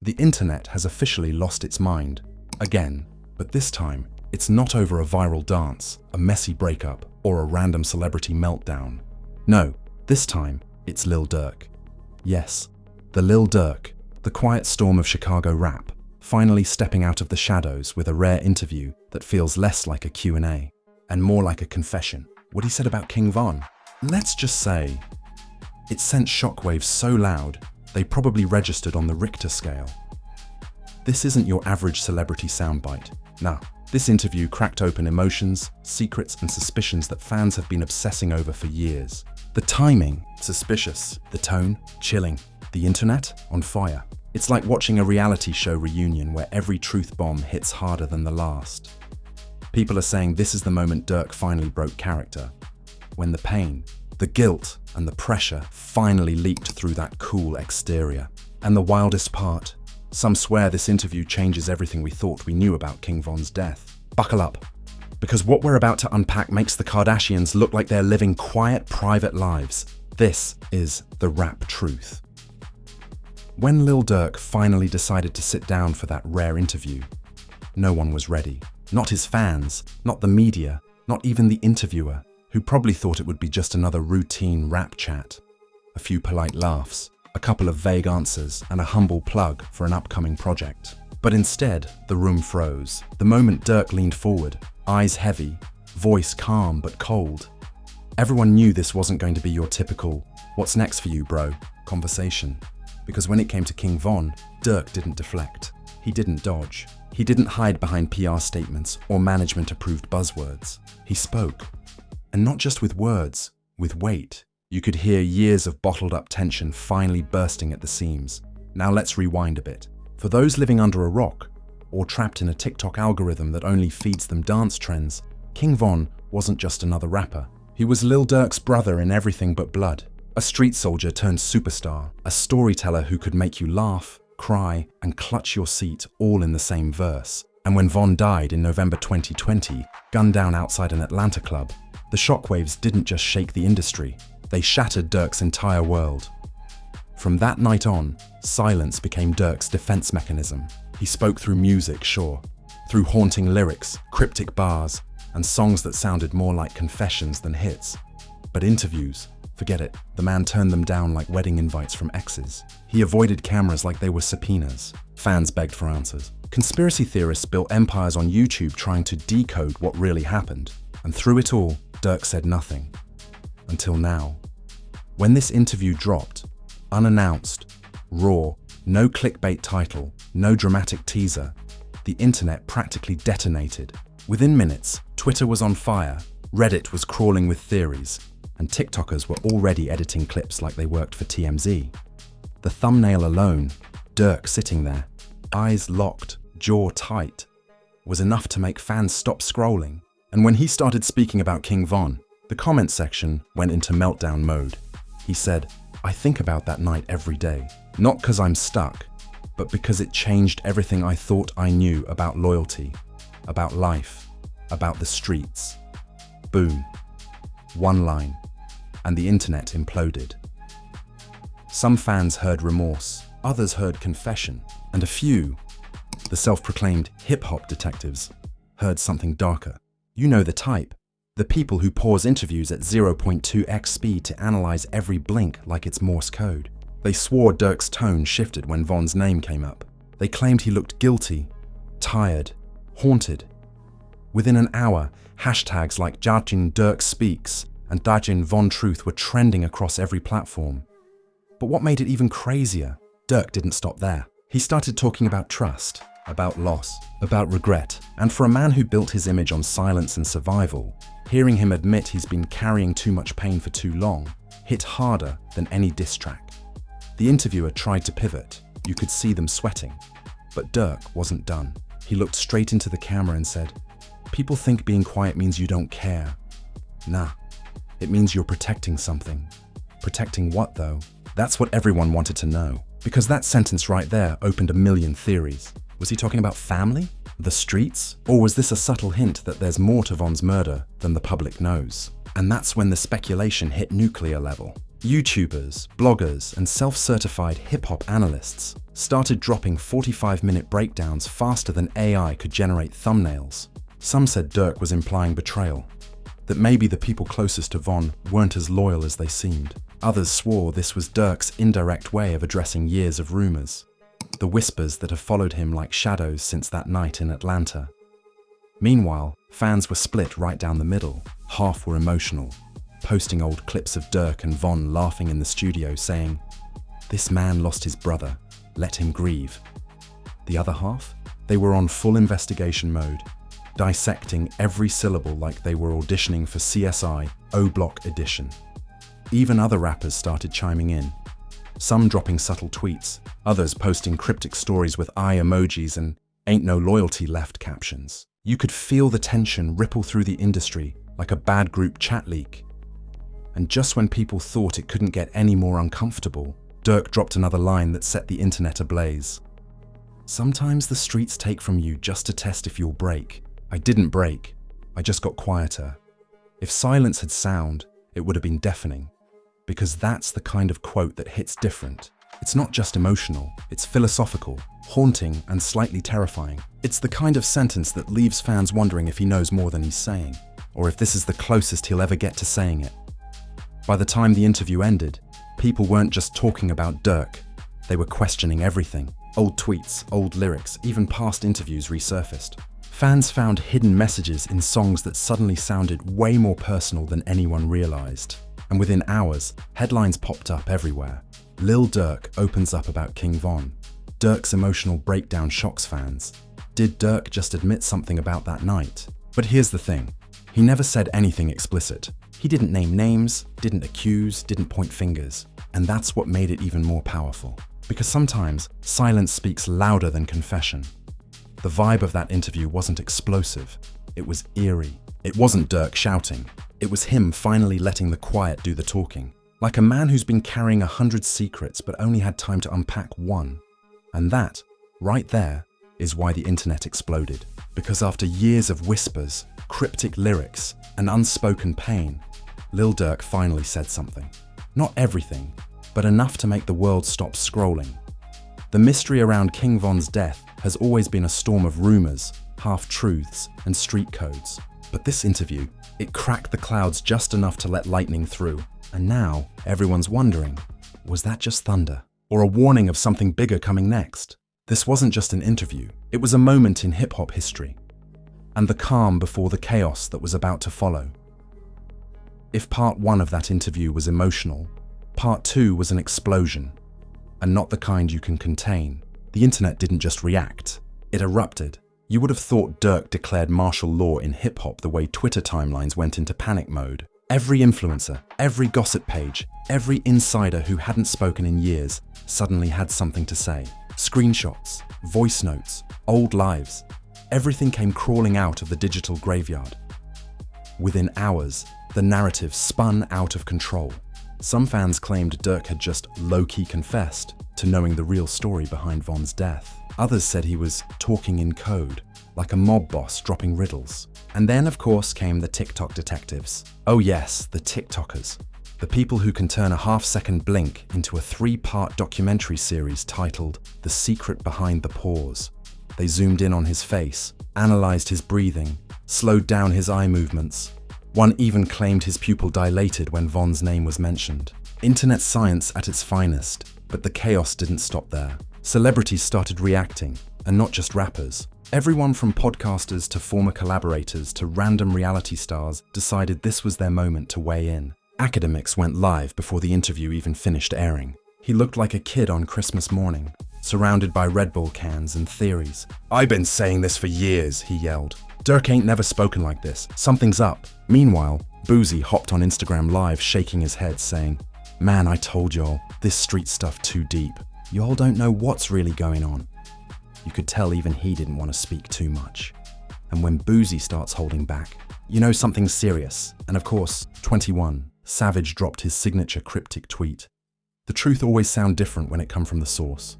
The internet has officially lost its mind. Again. But this time, it's not over a viral dance, a messy breakup, or a random celebrity meltdown. No, this time, it's Lil Durk. Yes, the Lil Durk, the quiet storm of Chicago rap, finally stepping out of the shadows with a rare interview that feels less like a Q&A and more like a confession. What he said about King Von, let's just say, it sent shockwaves so loud, they probably registered on the Richter scale. This isn't your average celebrity soundbite. Nah, this interview cracked open emotions, secrets, and suspicions that fans have been obsessing over for years. The timing, suspicious. The tone, chilling. The internet, on fire. It's like watching a reality show reunion where every truth bomb hits harder than the last. People are saying this is the moment Durk finally broke character. When the pain, the guilt, and the pressure finally leaked through that cool exterior. And the wildest part, some swear this interview changes everything we thought we knew about King Von's death. Buckle up, because what we're about to unpack makes the Kardashians look like they're living quiet, private lives. This is the rap truth. When Lil Durk finally decided to sit down for that rare interview, no one was ready. Not his fans, not the media, not even the interviewer, who probably thought it would be just another routine rap chat. A few polite laughs, a couple of vague answers, and a humble plug for an upcoming project. But instead, the room froze. The moment Durk leaned forward, eyes heavy, voice calm but cold. Everyone knew this wasn't going to be your typical, "What's next for you, bro?" conversation. Because when it came to King Von, Durk didn't deflect. He didn't dodge. He didn't hide behind PR statements or management-approved buzzwords. He spoke. And not just with words, with weight. You could hear years of bottled-up tension finally bursting at the seams. Now let's rewind a bit. For those living under a rock, or trapped in a TikTok algorithm that only feeds them dance trends, King Von wasn't just another rapper. He was Lil Durk's brother in everything but blood. A street soldier turned superstar, a storyteller who could make you laugh, cry, and clutch your seat all in the same verse. And when Von died in November 2020, gunned down outside an Atlanta club, the shockwaves didn't just shake the industry, they shattered Durk's entire world. From that night on, silence became Durk's defense mechanism. He spoke through music, sure, through haunting lyrics, cryptic bars, and songs that sounded more like confessions than hits. But interviews, forget it, the man turned them down like wedding invites from exes. He avoided cameras like they were subpoenas. Fans begged for answers. Conspiracy theorists built empires on YouTube trying to decode what really happened. And through it all, Durk said nothing. Until now. When this interview dropped, unannounced, raw, no clickbait title, no dramatic teaser, the internet practically detonated. Within minutes, Twitter was on fire, Reddit was crawling with theories, and TikTokers were already editing clips like they worked for TMZ. The thumbnail alone, Durk sitting there, eyes locked, jaw tight, was enough to make fans stop scrolling. And when he started speaking about King Von, the comment section went into meltdown mode. He said, "I think about that night every day, not because I'm stuck, but because it changed everything I thought I knew about loyalty, about life, about the streets." Boom. One line, and the internet imploded. Some fans heard remorse, others heard confession, and a few, the self-proclaimed hip-hop detectives, heard something darker. You know the type. The people who pause interviews at 0.2x speed to analyze every blink like it's Morse code. They swore Durk's tone shifted when Von's name came up. They claimed he looked guilty, tired, haunted. Within an hour, hashtags like Dajin Durk Speaks and Dajin Von Truth were trending across every platform. But what made it even crazier? Durk didn't stop there. He started talking about trust, about loss, about regret, and for a man who built his image on silence and survival, hearing him admit he's been carrying too much pain for too long hit harder than any diss track. The interviewer tried to pivot. You could see them sweating. But Durk wasn't done. He looked straight into the camera and said, "People think being quiet means you don't care. Nah, it means you're protecting something." Protecting what, though? That's what everyone wanted to know. Because that sentence right there opened a million theories. Was he talking about family? The streets? Or was this a subtle hint that there's more to Von's murder than the public knows? And that's when the speculation hit nuclear level. YouTubers, bloggers, and self-certified hip-hop analysts started dropping 45-minute breakdowns faster than AI could generate thumbnails. Some said Durk was implying betrayal, that maybe the people closest to Von weren't as loyal as they seemed. Others swore this was Durk's indirect way of addressing years of rumors, the whispers that have followed him like shadows since that night in Atlanta. Meanwhile, fans were split right down the middle. Half were emotional, posting old clips of Durk and Von laughing in the studio saying, "This man lost his brother, let him grieve." The other half? They were on full investigation mode, dissecting every syllable like they were auditioning for CSI O-Block Edition. Even other rappers started chiming in, some dropping subtle tweets, others posting cryptic stories with eye emojis and "ain't no loyalty left" captions. You could feel the tension ripple through the industry like a bad group chat leak. And just when people thought it couldn't get any more uncomfortable, Durk dropped another line that set the internet ablaze. "Sometimes the streets take from you just to test if you'll break. I didn't break, I just got quieter." If silence had sound, it would have been deafening. Because that's the kind of quote that hits different. It's not just emotional, it's philosophical, haunting, and slightly terrifying. It's the kind of sentence that leaves fans wondering if he knows more than he's saying, or if this is the closest he'll ever get to saying it. By the time the interview ended, people weren't just talking about Durk, they were questioning everything. Old tweets, old lyrics, even past interviews resurfaced. Fans found hidden messages in songs that suddenly sounded way more personal than anyone realized. And within hours, headlines popped up everywhere. Lil Durk opens up about King Von. Durk's emotional breakdown shocks fans. Did Durk just admit something about that night? But here's the thing. He never said anything explicit. He didn't name names, didn't accuse, didn't point fingers. And that's what made it even more powerful. Because sometimes, silence speaks louder than confession. The vibe of that interview wasn't explosive. It was eerie. It wasn't Durk shouting. It was him finally letting the quiet do the talking. Like a man who's been carrying 100 secrets but only had time to unpack one. And that, right there, is why the internet exploded. Because after years of whispers, cryptic lyrics, and unspoken pain, Lil Durk finally said something. Not everything, but enough to make the world stop scrolling. The mystery around King Von's death has always been a storm of rumors, half-truths, and street codes. But this interview, it cracked the clouds just enough to let lightning through. And now, everyone's wondering, was that just thunder? Or a warning of something bigger coming next? This wasn't just an interview, it was a moment in hip-hop history. And the calm before the chaos that was about to follow. If part 1 of that interview was emotional, part 2 was an explosion. And not the kind you can contain. The internet didn't just react, it erupted. You would have thought Durk declared martial law in hip-hop the way Twitter timelines went into panic mode. Every influencer, every gossip page, every insider who hadn't spoken in years suddenly had something to say. Screenshots, voice notes, old lives. Everything came crawling out of the digital graveyard. Within hours, the narrative spun out of control. Some fans claimed Durk had just low-key confessed to knowing the real story behind Von's death. Others said he was talking in code, like a mob boss dropping riddles. And then, of course, came the TikTok detectives. Oh yes, the TikTokers. The people who can turn a half-second blink into a 3-part documentary series titled The Secret Behind the Pause. They zoomed in on his face, analyzed his breathing, slowed down his eye movements. One even claimed his pupil dilated when Von's name was mentioned. Internet science at its finest, but the chaos didn't stop there. Celebrities started reacting, and not just rappers. Everyone from podcasters to former collaborators to random reality stars decided this was their moment to weigh in. Academics went live before the interview even finished airing. He looked like a kid on Christmas morning, surrounded by Red Bull cans and theories. "I've been saying this for years," he yelled. "Durk ain't never spoken like this. Something's up." Meanwhile, Boozy hopped on Instagram Live shaking his head saying, "Man, I told y'all, this street stuff too deep. Y'all don't know what's really going on." You could tell even he didn't want to speak too much. And when Boozy starts holding back, you know something's serious. And of course, 21, Savage dropped his signature cryptic tweet. The truth always sounds different when it comes from the source.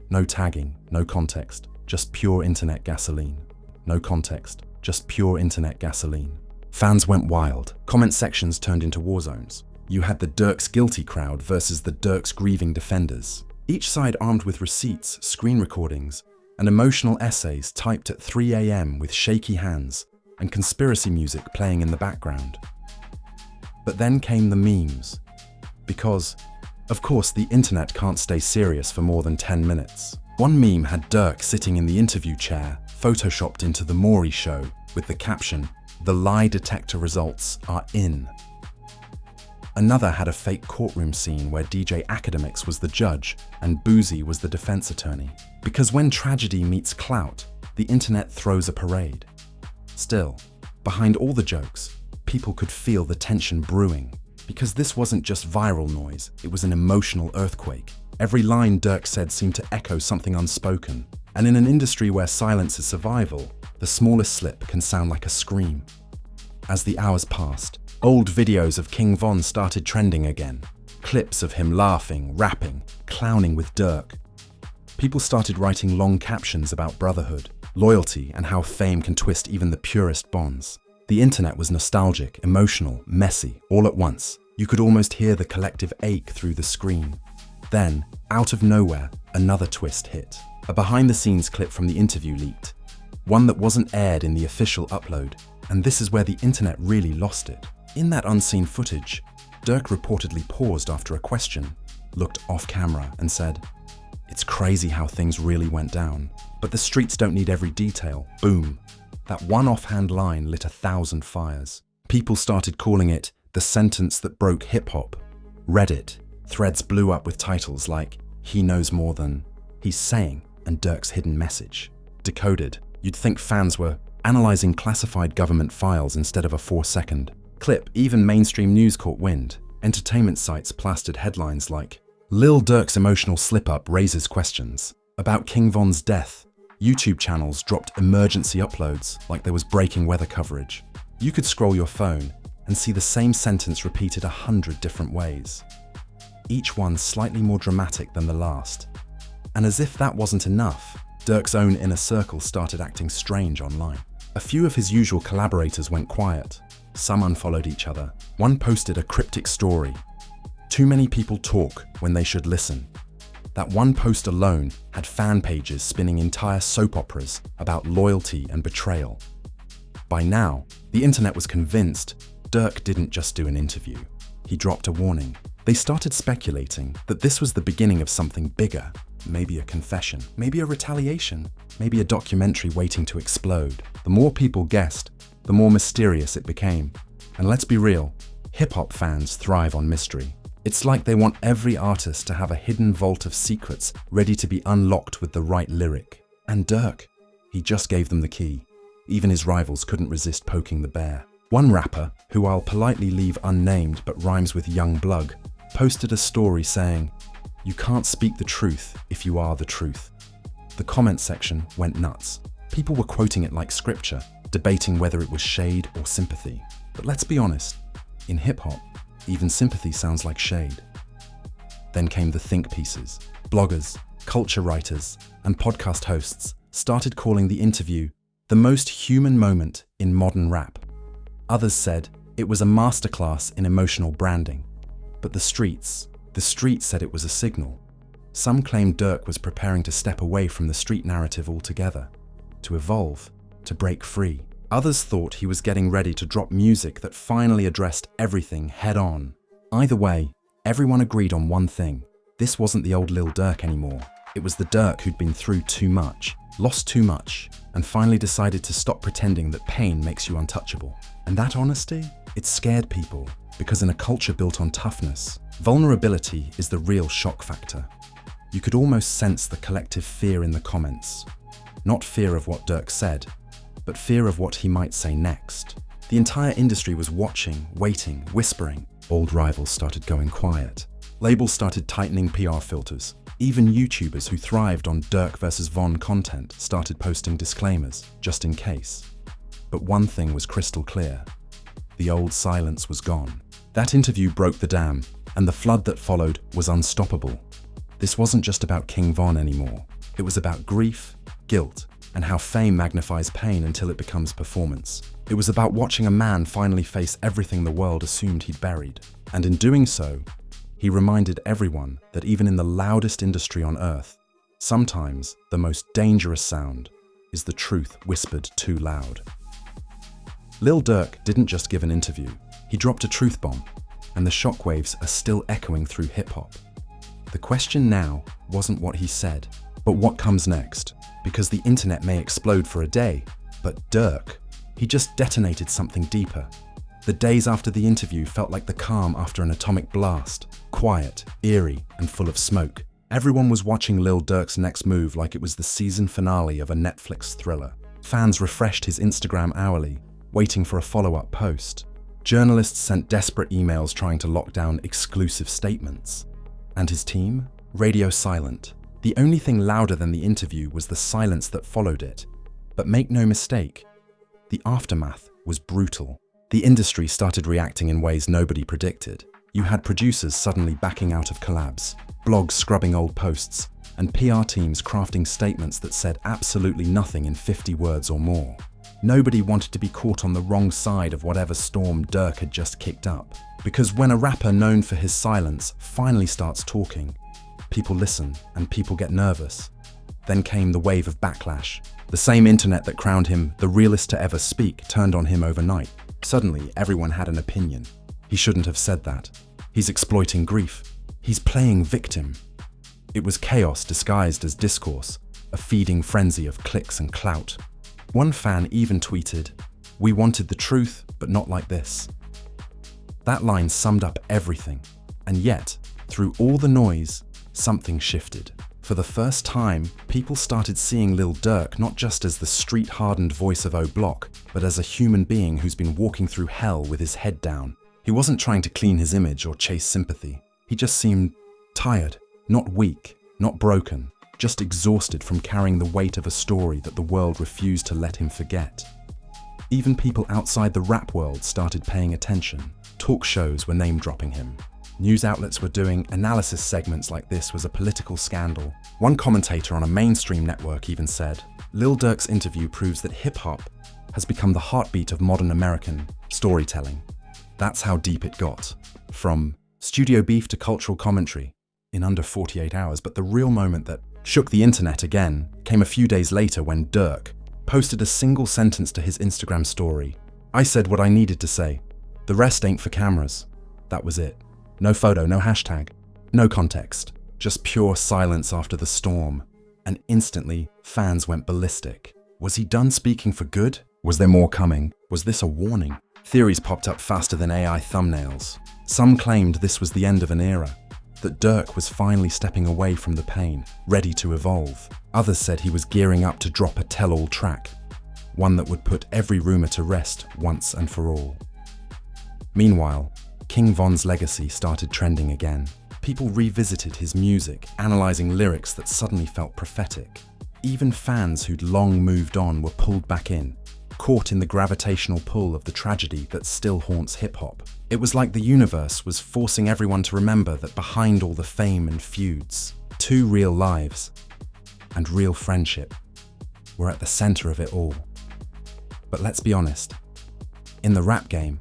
No tagging, no context, just pure internet gasoline. No context, just pure internet gasoline. Fans went wild. Comment sections turned into war zones. You had the Durk's guilty crowd versus the Durk's grieving defenders, each side armed with receipts, screen recordings, and emotional essays typed at 3 a.m. with shaky hands and conspiracy music playing in the background. But then came the memes. Because, of course, the internet can't stay serious for more than 10 minutes. One meme had Durk sitting in the interview chair, photoshopped into the Maury show, with the caption, "The lie detector results are in." Another had a fake courtroom scene where DJ Academics was the judge and Boozy was the defense attorney. Because when tragedy meets clout, the internet throws a parade. Still, behind all the jokes, people could feel the tension brewing. Because this wasn't just viral noise, it was an emotional earthquake. Every line Durk said seemed to echo something unspoken. And in an industry where silence is survival, the smallest slip can sound like a scream. As the hours passed, old videos of King Von started trending again. Clips of him laughing, rapping, clowning with Durk. People started writing long captions about brotherhood, loyalty, and how fame can twist even the purest bonds. The internet was nostalgic, emotional, messy, all at once. You could almost hear the collective ache through the screen. Then, out of nowhere, another twist hit. A behind-the-scenes clip from the interview leaked. One that wasn't aired in the official upload. And this is where the internet really lost it. In that unseen footage, Durk reportedly paused after a question, looked off camera and said, "It's crazy how things really went down. But the streets don't need every detail." Boom. That one offhand line lit 1,000 fires. People started calling it the sentence that broke hip-hop. Reddit, threads blew up with titles like, "He knows more than he's saying," and Durk's hidden message. Decoded, you'd think fans were analyzing classified government files instead of a 4-second clip. Even mainstream news caught wind. Entertainment sites plastered headlines like, "Lil Durk's emotional slip-up raises questions." About King Von's death, YouTube channels dropped emergency uploads like there was breaking weather coverage. You could scroll your phone and see the same sentence repeated 100 different ways, each one slightly more dramatic than the last. And as if that wasn't enough, Durk's own inner circle started acting strange online. A few of his usual collaborators went quiet. Some unfollowed each other. One posted a cryptic story. "Too many people talk when they should listen." That one post alone had fan pages spinning entire soap operas about loyalty and betrayal. By now, the internet was convinced Durk didn't just do an interview. He dropped a warning. They started speculating that this was the beginning of something bigger. Maybe a confession, maybe a retaliation, maybe a documentary waiting to explode. The more people guessed, the more mysterious it became. And let's be real, hip-hop fans thrive on mystery. It's like they want every artist to have a hidden vault of secrets ready to be unlocked with the right lyric. And Durk, he just gave them the key. Even his rivals couldn't resist poking the bear. One rapper, who I'll politely leave unnamed but rhymes with Young Blug, posted a story saying, "You can't speak the truth if you are the truth." The comment section went nuts. People were quoting it like scripture, debating whether it was shade or sympathy. But let's be honest, in hip-hop, even sympathy sounds like shade. Then came the think pieces. Bloggers, culture writers, and podcast hosts started calling the interview the most human moment in modern rap. Others said it was a masterclass in emotional branding. But the streets said it was a signal. Some claimed Durk was preparing to step away from the street narrative altogether, to evolve, to break free. Others thought he was getting ready to drop music that finally addressed everything head-on. Either way, everyone agreed on one thing. This wasn't the old Lil Durk anymore. It was the Durk who'd been through too much, lost too much, and finally decided to stop pretending that pain makes you untouchable. And that honesty? It scared people, because in a culture built on toughness, vulnerability is the real shock factor. You could almost sense the collective fear in the comments. Not fear of what Durk said, but fear of what he might say next. The entire industry was watching, waiting, whispering. Old rivals started going quiet. Labels started tightening PR filters. Even YouTubers who thrived on Durk versus Von content started posting disclaimers, just in case. But one thing was crystal clear. The old silence was gone. That interview broke the dam, and the flood that followed was unstoppable. This wasn't just about King Von anymore. It was about grief, guilt, and how fame magnifies pain until it becomes performance. It was about watching a man finally face everything the world assumed he'd buried. And in doing so, he reminded everyone that even in the loudest industry on earth, sometimes the most dangerous sound is the truth whispered too loud. Lil Durk didn't just give an interview, he dropped a truth bomb, and the shockwaves are still echoing through hip-hop. The question now wasn't what he said, but what comes next, because the internet may explode for a day, but Durk, he just detonated something deeper. The days after the interview felt like the calm after an atomic blast, quiet, eerie, and full of smoke. Everyone was watching Lil Durk's next move like it was the season finale of a Netflix thriller. Fans refreshed his Instagram hourly, waiting for a follow-up post. Journalists sent desperate emails trying to lock down exclusive statements. And his team? Radio silent. The only thing louder than the interview was the silence that followed it. But make no mistake, the aftermath was brutal. The industry started reacting in ways nobody predicted. You had producers suddenly backing out of collabs, blogs scrubbing old posts, and PR teams crafting statements that said absolutely nothing in 50 words or more. Nobody wanted to be caught on the wrong side of whatever storm Durk had just kicked up. Because when a rapper known for his silence finally starts talking, people listen and people get nervous. Then came the wave of backlash. The same internet that crowned him the realest to ever speak turned on him overnight. Suddenly, everyone had an opinion. He shouldn't have said that. He's exploiting grief. He's playing victim. It was chaos disguised as discourse, a feeding frenzy of clicks and clout. One fan even tweeted, "We wanted the truth, but not like this." That line summed up everything. And yet, through all the noise, something shifted. For the first time, people started seeing Lil Durk not just as the street-hardened voice of O Block, but as a human being who's been walking through hell with his head down. He wasn't trying to clean his image or chase sympathy. He just seemed tired, not weak, not broken, just exhausted from carrying the weight of a story that the world refused to let him forget. Even people outside the rap world started paying attention. Talk shows were name-dropping him. News outlets were doing analysis segments like this was a political scandal. One commentator on a mainstream network even said, "Lil Durk's interview proves that hip-hop has become the heartbeat of modern American storytelling." That's how deep it got. From studio beef to cultural commentary in under 48 hours. But the real moment that shook the internet again came a few days later when Durk posted a single sentence to his Instagram story. "I said what I needed to say. The rest ain't for cameras." That was it. No photo, no hashtag, no context. Just pure silence after the storm. And instantly, fans went ballistic. Was he done speaking for good? Was there more coming? Was this a warning? Theories popped up faster than AI thumbnails. Some claimed this was the end of an era, that Durk was finally stepping away from the pain, ready to evolve. Others said he was gearing up to drop a tell-all track, one that would put every rumor to rest once and for all. Meanwhile, King Von's legacy started trending again. People revisited his music, analyzing lyrics that suddenly felt prophetic. Even fans who'd long moved on were pulled back in, caught in the gravitational pull of the tragedy that still haunts hip-hop. It was like the universe was forcing everyone to remember that behind all the fame and feuds, two real lives and real friendship were at the center of it all. But let's be honest, in the rap game,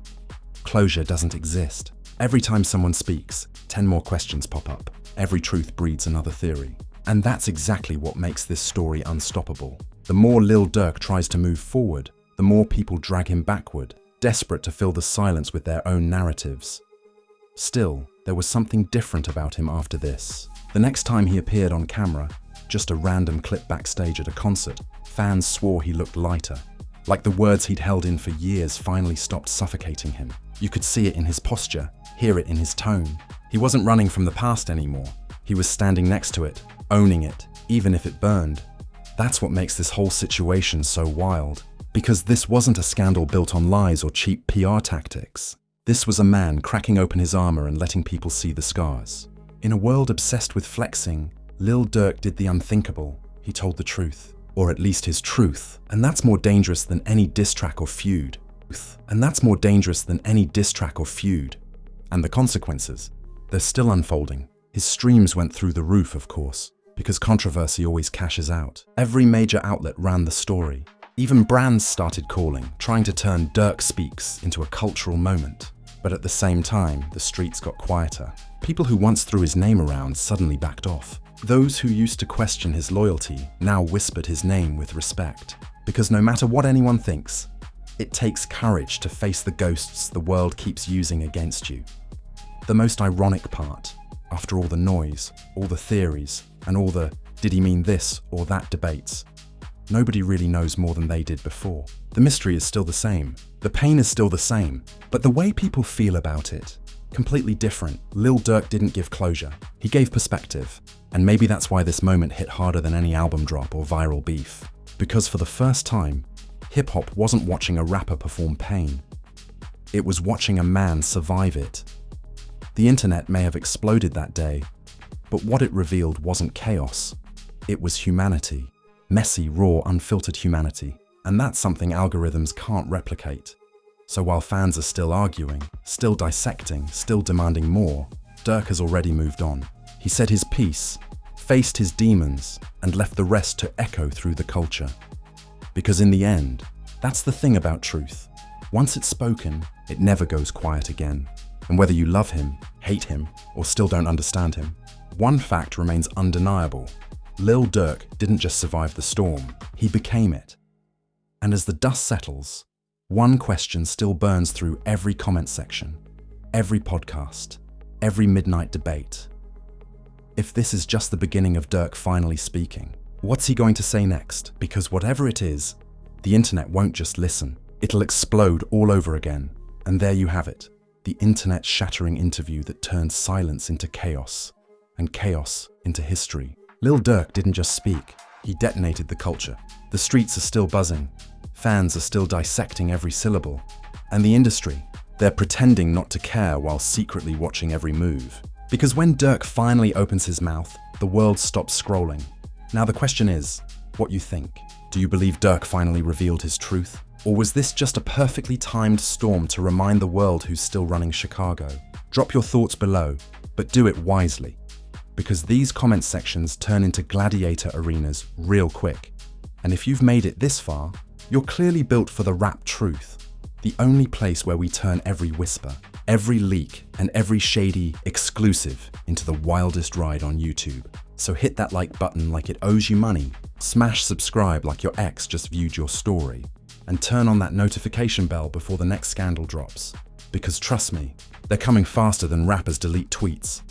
closure doesn't exist. Every time someone speaks, 10 more questions pop up. Every truth breeds another theory. And that's exactly what makes this story unstoppable. The more Lil Durk tries to move forward, the more people drag him backward, desperate to fill the silence with their own narratives. Still, there was something different about him after this. The next time he appeared on camera, just a random clip backstage at a concert, fans swore he looked lighter, like the words he'd held in for years finally stopped suffocating him. You could see it in his posture, hear it in his tone. He wasn't running from the past anymore. He was standing next to it, owning it, even if it burned. That's what makes this whole situation so wild. Because this wasn't a scandal built on lies or cheap PR tactics. This was a man cracking open his armor and letting people see the scars. In a world obsessed with flexing, Lil Durk did the unthinkable. He told the truth. Or at least his truth. And that's more dangerous than any diss track or feud. And that's more dangerous than any diss track or feud. And the consequences, they're still unfolding. His streams went through the roof, of course. because controversy always cashes out. Every major outlet ran the story. Even brands started calling, trying to turn Durk Speaks into a cultural moment. But at the same time, the streets got quieter. People who once threw his name around suddenly backed off. Those who used to question his loyalty now whispered his name with respect. Because no matter what anyone thinks, it takes courage to face the ghosts the world keeps using against you. The most ironic part, after all the noise, all the theories, and all the "did he mean this or that" debates, nobody really knows more than they did before. The mystery is still the same. The pain is still the same. But the way people feel about it, completely different. Lil Durk didn't give closure. He gave perspective. And maybe that's why this moment hit harder than any album drop or viral beef. Because for the first time, hip-hop wasn't watching a rapper perform pain. It was watching a man survive it. The internet may have exploded that day, but what it revealed wasn't chaos. It was humanity. Messy, raw, unfiltered humanity. And that's something algorithms can't replicate. So while fans are still arguing, still dissecting, still demanding more, Durk has already moved on. He said his piece, faced his demons, and left the rest to echo through the culture. Because in the end, that's the thing about truth. Once it's spoken, it never goes quiet again. And whether you love him, hate him, or still don't understand him, one fact remains undeniable. Lil Durk didn't just survive the storm, he became it. And as the dust settles, one question still burns through every comment section, every podcast, every midnight debate. If this is just the beginning of Durk finally speaking, what's he going to say next? Because whatever it is, the internet won't just listen. It'll explode all over again. And there you have it, the internet-shattering interview that turned silence into chaos, and chaos into history. Lil Durk didn't just speak, he detonated the culture. The streets are still buzzing, fans are still dissecting every syllable, and the industry, they're pretending not to care while secretly watching every move. Because when Durk finally opens his mouth, the world stops scrolling. Now the question is, what you think? Do you believe Durk finally revealed his truth? Or was this just a perfectly timed storm to remind the world who's still running Chicago? Drop your thoughts below, but do it wisely. Because these comment sections turn into gladiator arenas real quick. And if you've made it this far, you're clearly built for the rap truth. The only place where we turn every whisper, every leak, and every shady exclusive into the wildest ride on YouTube. So hit that like button like it owes you money, smash subscribe like your ex just viewed your story, and turn on that notification bell before the next scandal drops. Because trust me, they're coming faster than rappers delete tweets.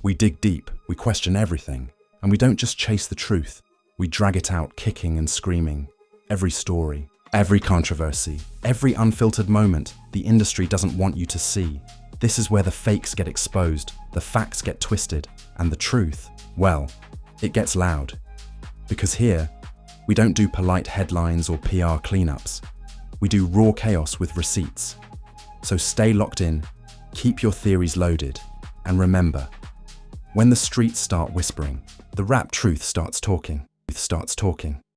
We dig deep, we question everything, and we don't just chase the truth, we drag it out kicking and screaming. Every story, every controversy, every unfiltered moment the industry doesn't want you to see. This is where the fakes get exposed, the facts get twisted, and the truth, well, it gets loud. Because here, we don't do polite headlines or PR cleanups. We do raw chaos with receipts. So stay locked in, keep your theories loaded, and remember, when the streets start whispering, the rap truth starts talking.